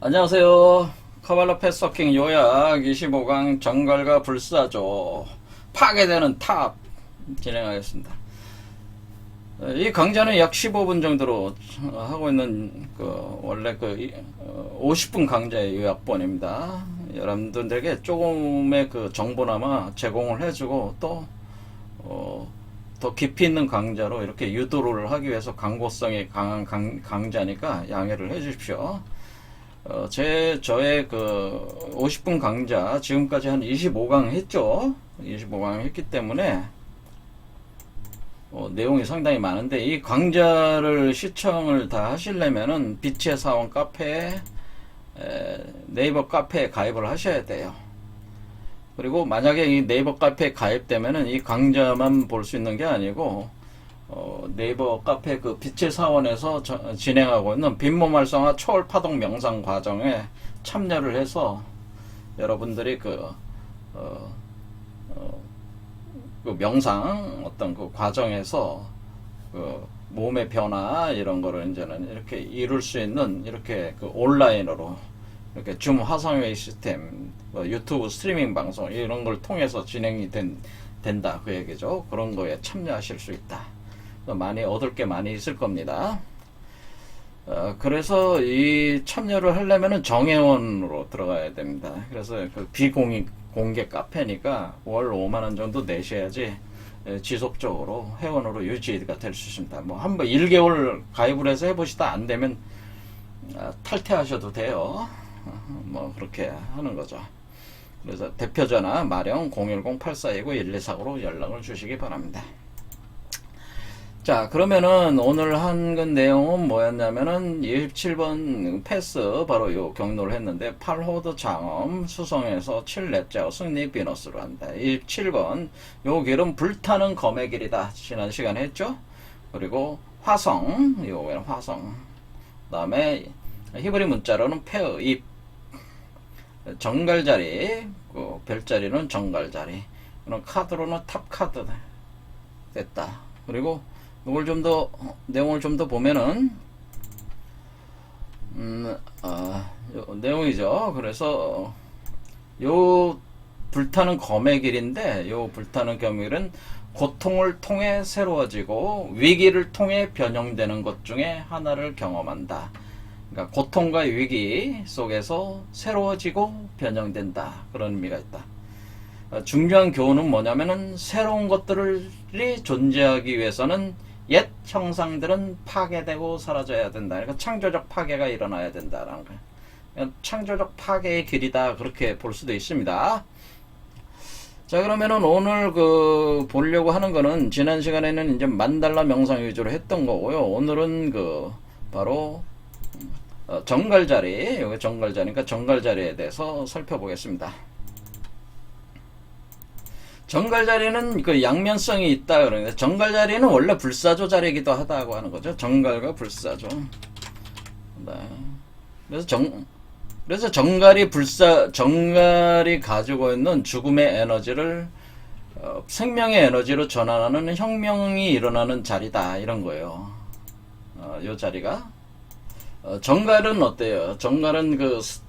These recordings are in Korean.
안녕하세요. 카발라 패스워킹 요약 25강 정갈과 불사조 파괴되는 탑 진행하겠습니다. 이 강좌는 약 15분 정도로 하고 있는 원래 50분 강좌의 요약본입니다. 여러분들에게 조금의 정보나마 제공을 해주고 또 더 깊이 있는 강좌로 이렇게 유도를 하기 위해서 광고성이 강한 강좌니까 양해를 해주십시오. 저의 50분 강좌, 지금까지 한 25강 했죠? 25강 했기 때문에, 내용이 상당히 많은데, 이 강좌를 시청을 다 하시려면은, 빛의 사원 카페에, 네이버 카페에 가입을 하셔야 돼요. 그리고 만약에 이 네이버 카페에 가입되면은 이 강좌만 볼 수 있는 게 아니고, 네이버 카페 빛의 사원에서 진행하고 있는 빈몸 활성화 초월 파동 명상 과정에 참여를 해서 여러분들이 명상 어떤 과정에서 몸의 변화 이런 거를 이제는 이렇게 이룰 수 있는 이렇게 온라인으로 이렇게 줌 화상회의 시스템, 유튜브 스트리밍 방송 이런 걸 통해서 진행이 된다 그 얘기죠. 그런 거에 참여하실 수 있다. 많이 얻을 게 많이 있을 겁니다. 그래서 이 참여를 하려면은 정회원으로 들어가야 됩니다. 그래서 비공개 카페니까 월 5만원 정도 내셔야지 지속적으로 회원으로 유지가 될 수 있습니다. 뭐 한번 1개월 가입을 해서 해보시다 안 되면 탈퇴하셔도 돼요. 뭐 그렇게 하는 거죠. 그래서 대표전화 마령 010-8429-1249로 연락을 주시기 바랍니다. 자, 그러면은 오늘 한 내용은 뭐였냐면은 27번 패스 바로 요 경로를 했는데 8호드 장엄 수성에서 7렙자고 승리 비너스로 한다. 27번 요 길은 불타는 검의 길이다. 지난 시간에 했죠. 그리고 화성 요거는 화성. 그다음에 히브리 문자로는 페어 입 정갈자리 별자리는 정갈자리. 그럼 카드로는 탑 카드 됐다. 그리고 이걸 내용을 좀 더 보면은, 내용이죠. 그래서, 요, 불타는 검의 길인데, 요 불타는 검의 길은 고통을 통해 새로워지고, 위기를 통해 변형되는 것 중에 하나를 경험한다. 그러니까, 고통과 위기 속에서 새로워지고 변형된다. 그런 의미가 있다. 중요한 교훈은 뭐냐면은, 새로운 것들이 존재하기 위해서는 옛 형상들은 파괴되고 사라져야 된다. 그러니까 창조적 파괴가 일어나야 된다라는 거예요. 창조적 파괴의 길이다. 그렇게 볼 수도 있습니다. 자, 그러면은 오늘 보려고 하는 거는 지난 시간에는 이제 만달라 명상 위주로 했던 거고요. 오늘은 바로 정갈자리, 여기 정갈자리니까 정갈자리에 대해서 살펴보겠습니다. 정갈자리는 양면성이 있다 그러는데 정갈자리는 원래 불사조 자리이기도 하다고 하는 거죠. 정갈과 불사조. 네. 그래서 정갈이 가지고 있는 죽음의 에너지를 생명의 에너지로 전환하는 혁명이 일어나는 자리다 이런 거예요. 요 자리가. 정갈은 어때요? 정갈은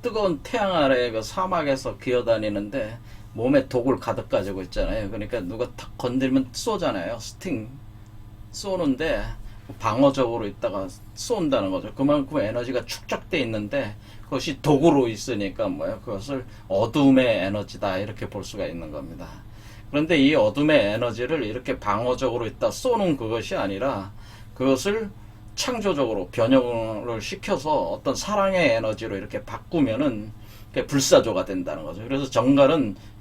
뜨거운 태양 아래 사막에서 기어다니는데 몸에 독을 가득 가지고 있잖아요. 그러니까 누가 탁 건들면 쏘잖아요. 쏘는데 방어적으로 있다가 쏜다는 거죠. 그만큼 에너지가 축적돼 있는데 그것이 독으로 있으니까 그것을 어둠의 에너지다 이렇게 볼 수가 있는 겁니다. 그런데 이 어둠의 에너지를 이렇게 방어적으로 있다 쏘는 그것이 아니라 그것을 창조적으로 변형을 시켜서 어떤 사랑의 에너지로 이렇게 바꾸면은 불사조가 된다는 거죠. 그래서 정갈은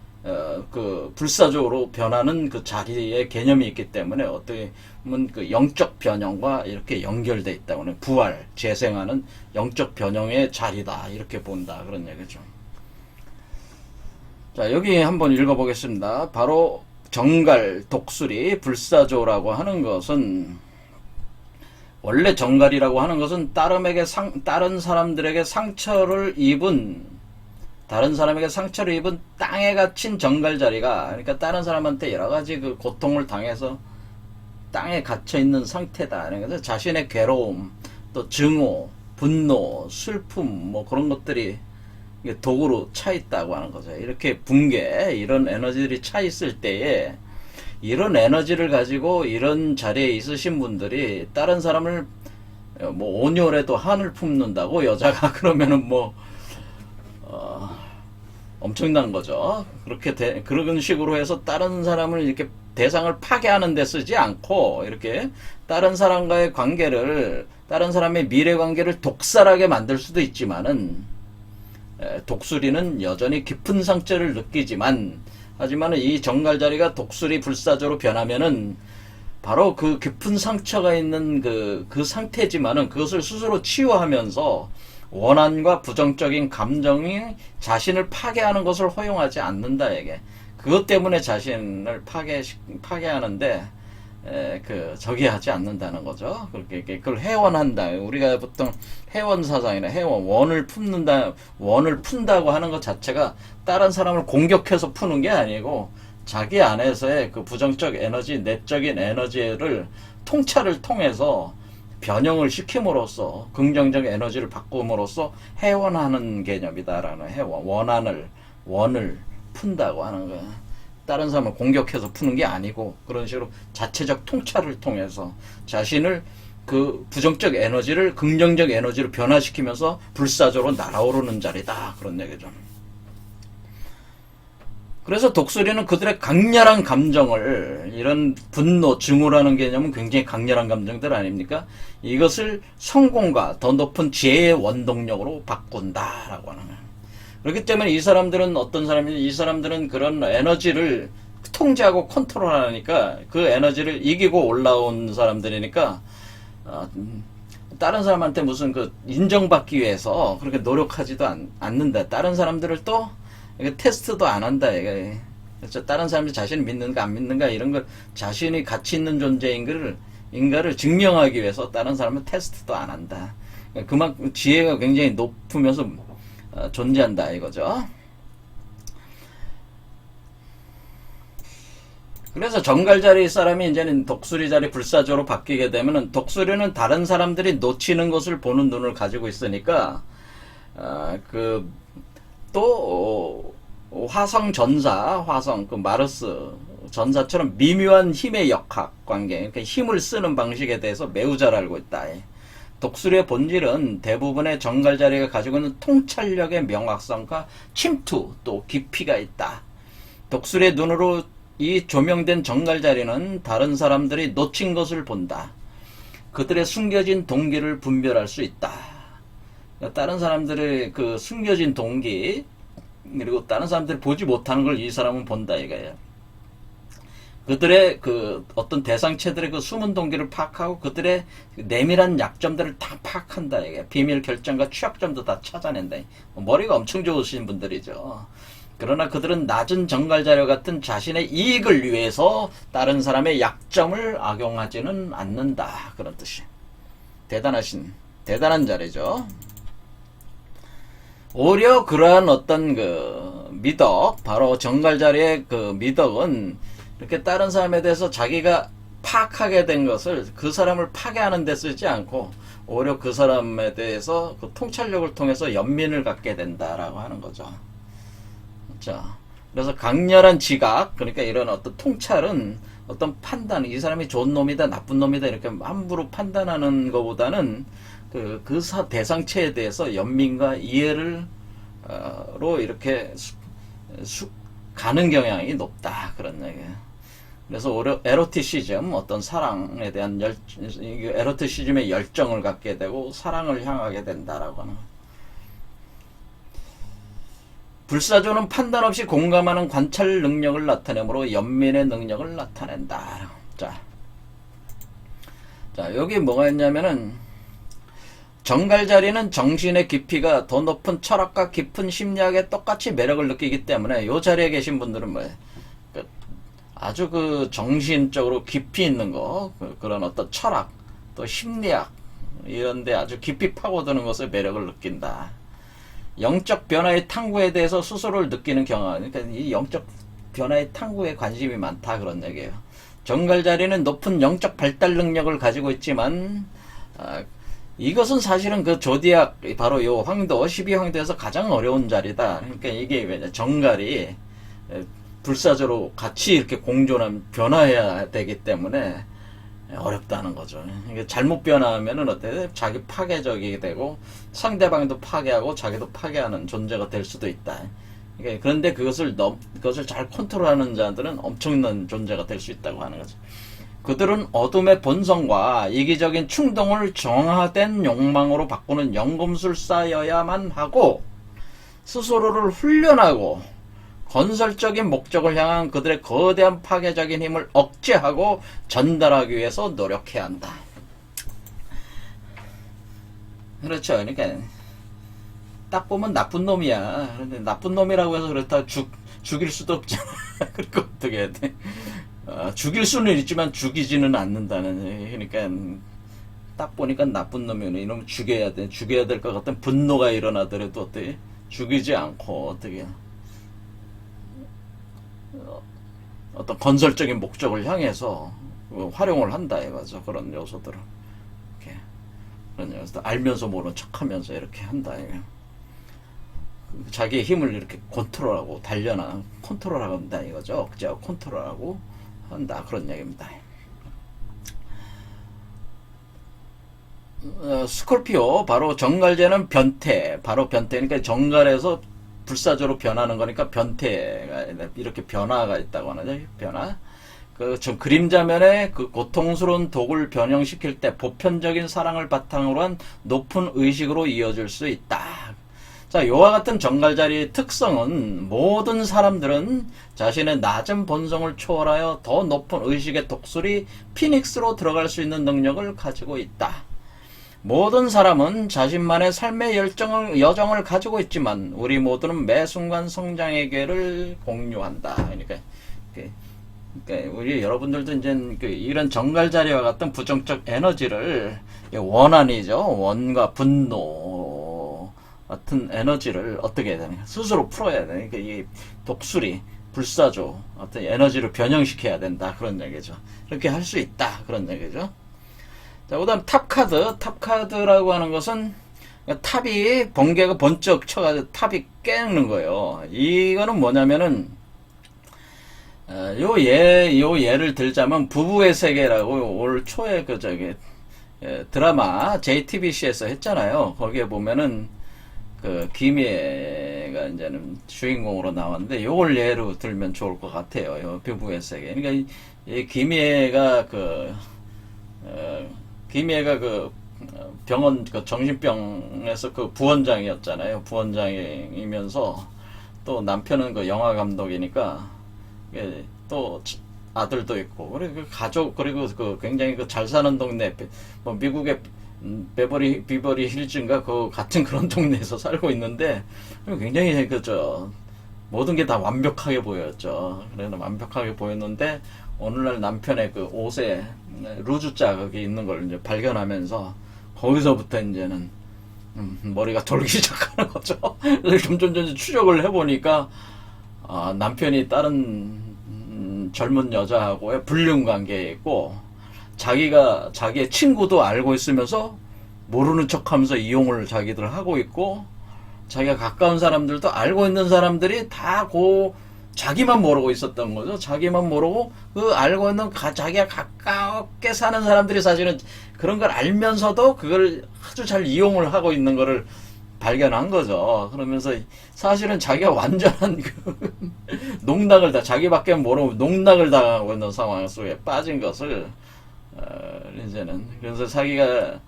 불사조로 변하는 그 자리의 개념이 있기 때문에 어떻게 보면 영적 변형과 이렇게 연결돼 있다고는 부활, 재생하는 영적 변형의 자리다 이렇게 본다 그런 얘기죠. 자, 여기 한번 읽어보겠습니다. 바로 정갈, 독수리, 불사조라고 하는 것은 원래 정갈이라고 하는 것은 다른 사람들에게 상처를 입은 땅에 갇힌 정갈자리가, 그러니까 다른 사람한테 여러 가지 고통을 당해서 땅에 갇혀 있는 상태다. 그래서 자신의 괴로움, 또 증오, 분노, 슬픔, 뭐 그런 것들이 이게 독으로 차 있다고 하는 거죠. 이렇게 붕괴, 이런 에너지들이 차 있을 때에 이런 에너지를 가지고 이런 자리에 있으신 분들이 다른 사람을 뭐 온열에도 한을 품는다고 여자가 그러면은 뭐 엄청난 거죠. 그런 식으로 해서 다른 사람을 이렇게 대상을 파괴하는 데 쓰지 않고 이렇게 다른 사람과의 관계를 다른 사람의 미래 관계를 독살하게 만들 수도 있지만은 독수리는 여전히 깊은 상처를 느끼지만 하지만은 이 정갈자리가 독수리 불사조로 변하면은 바로 그 깊은 상처가 있는 그 상태지만은 그것을 스스로 치유하면서 원한과 부정적인 감정이 자신을 파괴하는 것을 허용하지 않는다, 이게. 그것 때문에 자신을 파괴하는데, 저기 하지 않는다는 거죠. 그걸 해원한다. 우리가 보통 해원 사상이나 원을 푼다고 하는 것 자체가 다른 사람을 공격해서 푸는 게 아니고, 자기 안에서의 그 부정적 에너지, 내적인 에너지를 통찰을 통해서 변형을 시킴으로써 긍정적 에너지를 바꿈으로써 해원하는 개념이다라는 원을 푼다고 하는 거야. 다른 사람을 공격해서 푸는 게 아니고 그런 식으로 자체적 통찰을 통해서 자신을 그 부정적 에너지를 긍정적 에너지로 변화시키면서 불사조로 날아오르는 자리다, 그런 얘기죠. 그래서 독수리는 그들의 강렬한 감정을, 이런 분노, 증오라는 개념은 굉장히 강렬한 감정들 아닙니까? 이것을 성공과 더 높은 지혜의 원동력으로 바꾼다라고 하는 거예요. 그렇기 때문에 이 사람들은 어떤 사람이냐, 이 사람들은 그런 에너지를 통제하고 컨트롤하니까 그 에너지를 이기고 올라온 사람들이니까 다른 사람한테 무슨 인정받기 위해서 그렇게 노력하지도 않는다. 다른 사람들을 또 테스트도 안 한다. 그렇죠? 다른 사람들이 자신을 믿는가 안 믿는가 이런 걸 자신이 가치 있는 존재인가를 증명하기 위해서 다른 사람은 테스트도 안 한다. 그만큼 지혜가 굉장히 높으면서 존재한다 이거죠. 그래서 정갈자리 사람이 이제는 독수리 자리 불사조로 바뀌게 되면은, 독수리는 다른 사람들이 놓치는 것을 보는 눈을 가지고 있으니까 또 화성 마르스 전사처럼 미묘한 힘의 역학 관계, 그러니까 힘을 쓰는 방식에 대해서 매우 잘 알고 있다. 독수리의 본질은 대부분의 정갈자리가 가지고 있는 통찰력의 명확성과 침투 또 깊이가 있다. 독수리의 눈으로 이 조명된 정갈자리는 다른 사람들이 놓친 것을 본다. 그들의 숨겨진 동기를 분별할 수 있다. 다른 사람들의 그 숨겨진 동기, 그리고 다른 사람들이 보지 못하는 걸 이 사람은 본다 이거예요. 그들의 어떤 대상체들의 그 숨은 동기를 파악하고 그들의 내밀한 약점들을 다 파악한다 이게. 비밀 결정과 취약점도 다 찾아낸다. 머리가 엄청 좋으신 분들이죠. 그러나 그들은 낮은 정갈자료 같은 자신의 이익을 위해서 다른 사람의 약점을 악용하지는 않는다, 그런 뜻이. 대단한 자리죠. 오히려 그러한 어떤 미덕, 바로 정갈자리의 미덕은 이렇게 다른 사람에 대해서 자기가 파악하게 된 것을 그 사람을 파괴하는 데 쓰지 않고 오히려 그 사람에 대해서 통찰력을 통해서 연민을 갖게 된다라고 하는 거죠. 자, 그래서 강렬한 지각, 그러니까 이런 어떤 통찰은 어떤 판단, 이 사람이 좋은 놈이다, 나쁜 놈이다 이렇게 함부로 판단하는 것보다는 대상체에 대해서 연민과 이해를 로 이렇게 가는 경향이 높다, 그런 얘기예요. 그래서 에로티시즘, 어떤 사랑에 대한 에로티시즘의 열정을 갖게 되고 사랑을 향하게 된다라고 하는. 불사조는 판단 없이 공감하는 관찰 능력을 나타내므로 연민의 능력을 나타낸다. 자, 여기 뭐가 있냐면은, 정갈자리는 정신의 깊이가 더 높은 철학과 깊은 심리학에 똑같이 매력을 느끼기 때문에 이 자리에 계신 분들은 뭐예요? 아주 정신적으로 깊이 있는 그런 어떤 철학, 또 심리학 이런데 아주 깊이 파고드는 것에 매력을 느낀다. 영적 변화의 탐구에 대해서 스스로를 느끼는 경험, 그러니까 이 영적 변화의 탐구에 관심이 많다, 그런 얘기예요. 정갈자리는 높은 영적 발달 능력을 가지고 있지만 이것은 사실은 그 조디악 바로 요 황도 12황도에서 가장 어려운 자리다. 그러니까 이게 왜냐 정갈이 불사조로 같이 이렇게 공존하면 변화해야 되기 때문에 어렵다는 거죠. 이게 잘못 변화하면은 어때? 자기 파괴적이 되고 상대방도 파괴하고 자기도 파괴하는 존재가 될 수도 있다. 그런데 그것을 잘 컨트롤하는 자들은 엄청난 존재가 될 수 있다고 하는 거죠. 그들은 어둠의 본성과 이기적인 충동을 정화된 욕망으로 바꾸는 연금술사여야만 하고 스스로를 훈련하고 건설적인 목적을 향한 그들의 거대한 파괴적인 힘을 억제하고 전달하기 위해서 노력해야 한다. 그렇죠. 그러니까 딱 보면 나쁜 놈이야. 그런데 나쁜 놈이라고 해서 그렇다 죽일 수도 없잖아. 그러니까 어떻게 해야 돼? 죽일 수는 있지만 죽이지는 않는다는. 그러니까 딱 보니까 나쁜 놈이네. 이놈 죽여야 돼. 죽여야 될 것 같은 분노가 일어나더라도 어떻게 죽이지 않고 어떻게 어떤 건설적인 목적을 향해서 활용을 한다 이거죠. 그런 요소들을 이렇게 그런 요소들 알면서 모르는 척하면서 이렇게 한다 이거. 자기의 힘을 이렇게 컨트롤하고 컨트롤하고 한다 이거죠. 억제하고 컨트롤하고 한다 그런 얘기입니다. 스콜피오 바로 정갈제는 변태 바로 변태 그러니까 정갈에서 불사조로 변하는 거니까 변태가 이렇게 변화가 있다고 하죠. 변화. 좀 그림자면에 그 고통스러운 독을 변형시킬 때 보편적인 사랑을 바탕으로 한 높은 의식으로 이어질 수 있다. 자, 요와 같은 정갈자리의 특성은 모든 사람들은 자신의 낮은 본성을 초월하여 더 높은 의식의 독수리 피닉스로 들어갈 수 있는 능력을 가지고 있다. 모든 사람은 자신만의 삶의 여정을 가지고 있지만 우리 모두는 매 순간 성장의 기회를 공유한다. 그러니까 우리 여러분들도 이제 이런 정갈자리와 같은 부정적 에너지를 원한이죠. 원과 분노 같은 에너지를 어떻게 해야 되는가? 스스로 풀어야 되는 그러니까 이 독수리, 불사조 어떤 에너지를 변형시켜야 된다. 그런 얘기죠. 이렇게 할 수 있다. 그런 얘기죠. 자, 그 다음 탑카드. 탑카드라고 하는 것은 탑이 번개가 번쩍 쳐가지고 탑이 깨는 거예요. 이거는 뭐냐면은 요 예를 들자면 부부의 세계라고 올 초에 드라마 JTBC에서 했잖아요. 거기에 보면은 김희애가 이제는 주인공으로 나왔는데 요걸 예로 들면 좋을 것 같아요. 요 부부의 세계. 그러니까 이 김희애가 병원 정신병에서 부원장이었잖아요. 부원장이면서 또 남편은 영화 감독이니까 또 아들도 있고 그리고 가족 그리고 굉장히 잘 사는 동네 뭐 미국의 비버리 힐즈인가 같은 그런 동네에서 살고 있는데 굉장히 모든 게 다 완벽하게 보였죠. 그래서 완벽하게 보였는데 오늘날 남편의 옷에 루즈 자국이 있는 걸 이제 발견하면서 거기서부터 이제는 머리가 돌기 시작하는 거죠. 점점 추적을 해보니까 남편이 다른 젊은 여자하고의 불륜 관계에 있고 자기의 친구도 알고 있으면서 모르는 척하면서 이용을 자기들 하고 있고 자기가 가까운 사람들도 알고 있는 사람들이 다 자기만 모르고 있었던 거죠. 자기만 모르고 알고 있는 자기가 가깝게 사는 사람들이 사실은 그런 걸 알면서도 그걸 아주 잘 이용을 하고 있는 거를 발견한 거죠. 그러면서 사실은 자기가 완전한 농락을 자기밖에 모르고 농락을 당하고 있는 상황 속에 빠진 것을 이제는 그래서 자기가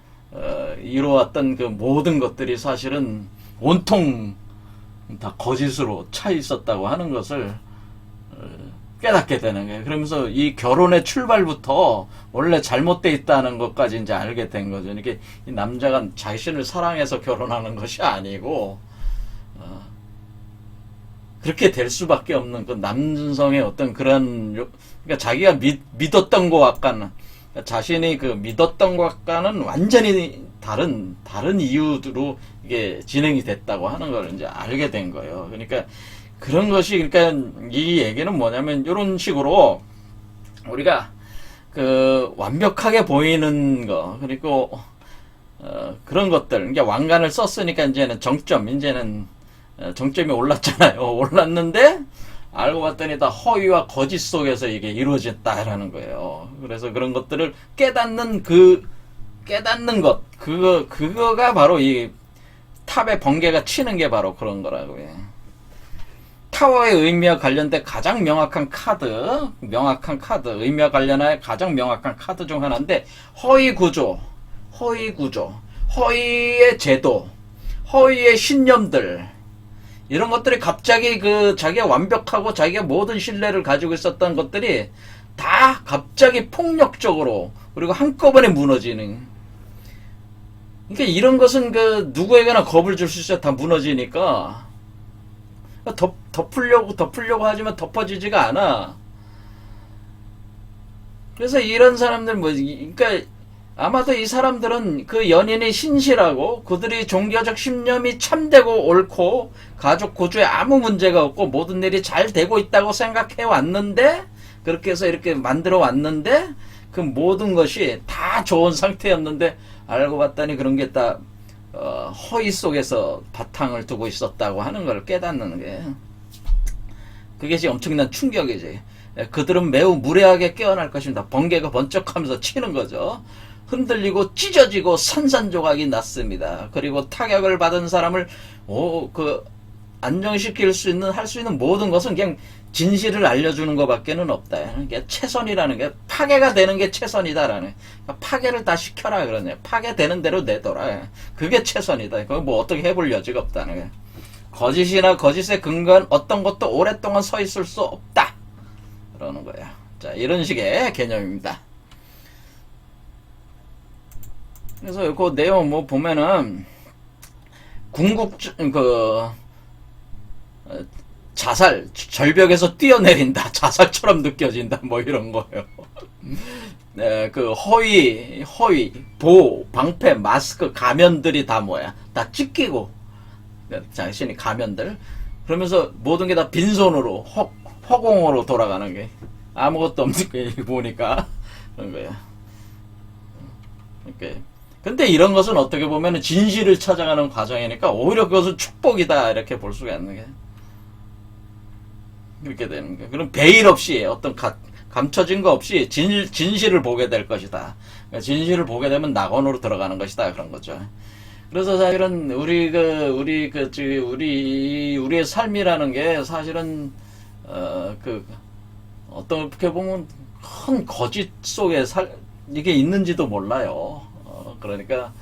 이루어왔던 모든 것들이 사실은 온통 다 거짓으로 차 있었다고 하는 것을 깨닫게 되는 거예요. 그러면서 이 결혼의 출발부터 원래 잘못되어 있다는 것까지 이제 알게 된 거죠. 이렇게 이 남자가 자신을 사랑해서 결혼하는 것이 아니고 그렇게 될 수밖에 없는 남성의 어떤 그러니까 자기가 믿었던 것과는 자신이 믿었던 것과는 완전히 다른 이유로 이게 진행이 됐다고 하는 걸 이제 알게 된 거예요. 그러니까 그런 것이 그러니까 이 얘기는 뭐냐면 이런 식으로 우리가 완벽하게 보이는 거 그리고 그런 것들. 이제 왕관을 썼으니까 이제는 이제는 정점이 올랐잖아요. 올랐는데 알고 봤더니 다 허위와 거짓 속에서 이게 이루어졌다라는 거예요. 그래서 그런 것들을 깨닫는 그거가 바로 이 탑의 번개가 치는 게 바로 그런 거라고요. 타워의 의미와 관련된 가장 명확한 카드, 의미와 관련한 가장 명확한 카드 중 하나인데, 허위 구조, 허위의 제도, 허위의 신념들, 이런 것들이 갑자기 자기가 완벽하고 자기가 모든 신뢰를 가지고 있었던 것들이 다 갑자기 폭력적으로, 그리고 한꺼번에 무너지는. 그러니까 이런 것은 누구에게나 겁을 줄 수 있어. 다 무너지니까. 덮으려고 하지만 덮어지지가 않아. 그래서 이런 사람들 그러니까 아마도 이 사람들은 그 연인이 신실하고 그들이 종교적 신념이 참되고 옳고 가족 구조에 아무 문제가 없고 모든 일이 잘 되고 있다고 생각해 왔는데, 그렇게 해서 이렇게 만들어 왔는데 그 모든 것이 다 좋은 상태였는데 알고 봤더니 그런 게 다 허위 속에서 바탕을 두고 있었다고 하는 걸 깨닫는 게, 그게 지금 엄청난 충격이지. 그들은 매우 무례하게 깨어날 것입니다. 번개가 번쩍하면서 치는 거죠. 흔들리고 찢어지고 산산조각이 났습니다. 그리고 타격을 받은 사람을 안정시킬 수 있는, 할 수 있는 모든 것은 그냥 진실을 알려주는 것밖에는 없다. 이게 최선이라는 게, 파괴가 되는 게 최선이다라는. 그러니까 파괴를 다 시켜라 그러네. 파괴되는 대로 내둬라. 그게 최선이다. 그거 뭐 어떻게 해볼 여지가 없다는 게. 거짓이나 거짓에 근거한 어떤 것도 오랫동안 서 있을 수 없다. 그러는 거야. 자, 이런 식의 개념입니다. 그래서 그 내용 보면은 자살, 절벽에서 뛰어내린다, 자살처럼 느껴진다, 이런 거예요. 네, 허위, 보호, 방패, 마스크, 가면들이 다 다 찢기고, 자신이 가면들. 그러면서 모든 게 다 빈손으로, 허공으로 돌아가는 게, 아무것도 없는 게 보니까, 그런 거예요. 이렇게. 근데 이런 것은 어떻게 보면 진실을 찾아가는 과정이니까 오히려 그것은 축복이다, 이렇게 볼 수가 있는 게. 그렇게 되는 거예요. 그럼 베일 없이, 어떤 감춰진 거 없이 진실을 보게 될 것이다. 그러니까 진실을 보게 되면 낙원으로 들어가는 것이다, 그런 거죠. 그래서 사실은 우리의 삶이라는 게 사실은 어떻게 보면 큰 거짓 속에 이게 있는지도 몰라요. 그러니까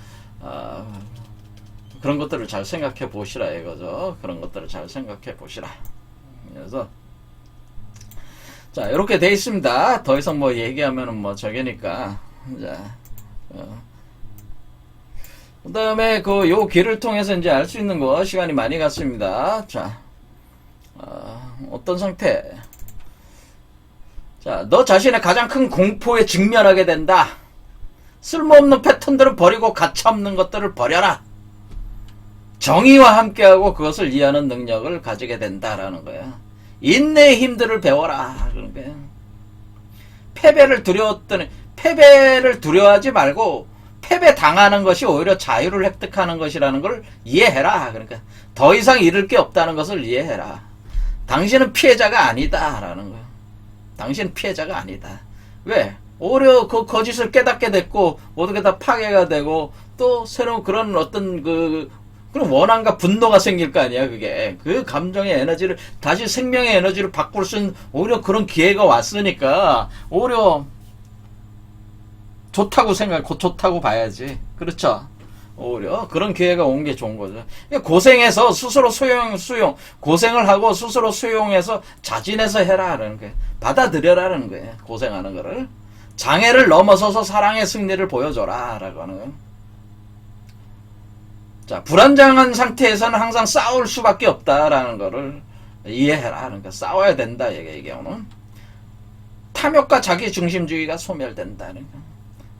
그런 것들을 잘 생각해 보시라 이거죠. 그런 것들을 잘 생각해 보시라. 그래서 자, 이렇게 돼 있습니다. 더 이상 얘기하면은 저게니까. 자, 그 다음에 요 길을 통해서 이제 알 수 있는 거, 시간이 많이 갔습니다. 자, 어떤 상태? 자, 너 자신의 가장 큰 공포에 직면하게 된다. 쓸모없는 패턴들을 버리고 가차없는 것들을 버려라. 정의와 함께하고 그것을 이해하는 능력을 가지게 된다라는 거야. 인내의 힘들을 배워라. 그런 거야. 패배를 두려워하지 말고 패배 당하는 것이 오히려 자유를 획득하는 것이라는 걸 이해해라. 그러니까 더 이상 잃을 게 없다는 것을 이해해라. 당신은 피해자가 아니다라는 거야. 당신은 피해자가 아니다. 왜? 오히려 그 거짓을 깨닫게 됐고 모든 게 다 파괴가 되고 또 새로운 그런 어떤 그런 원한과 분노가 생길 거 아니야. 그게 그 감정의 에너지를 다시 생명의 에너지로 바꿀 수 있는 오히려 그런 기회가 왔으니까 오히려 좋다고 봐야지. 그렇죠? 오히려 그런 기회가 온 게 좋은 거죠. 고생해서 스스로 고생을 하고 스스로 수용해서 자진해서 해라라는 거예요. 받아들여라는 거예요. 고생하는 거를. 장애를 넘어서서 사랑의 승리를 보여줘라 라고 하는 거예요. 자, 불안정한 상태에서는 항상 싸울 수밖에 없다라는 거를 이해해라. 그러니까 싸워야 된다, 이게 오늘. 탐욕과 자기중심주의가 소멸된다는 거.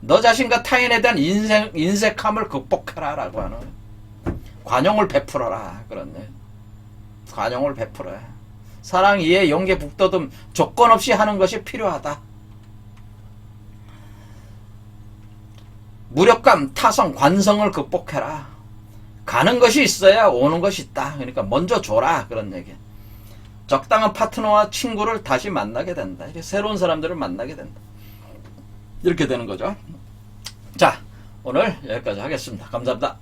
너 자신과 타인에 대한 인색함을 극복해라 라고 하는 거예요. 관용을 베풀어라. 그렇네. 관용을 베풀어야. 사랑, 이해, 용기, 북돋움 조건 없이 하는 것이 필요하다. 무력감, 타성, 관성을 극복해라. 가는 것이 있어야 오는 것이 있다. 그러니까 먼저 줘라. 그런 얘기. 적당한 파트너와 친구를 다시 만나게 된다. 이렇게 새로운 사람들을 만나게 된다. 이렇게 되는 거죠. 자, 오늘 여기까지 하겠습니다. 감사합니다.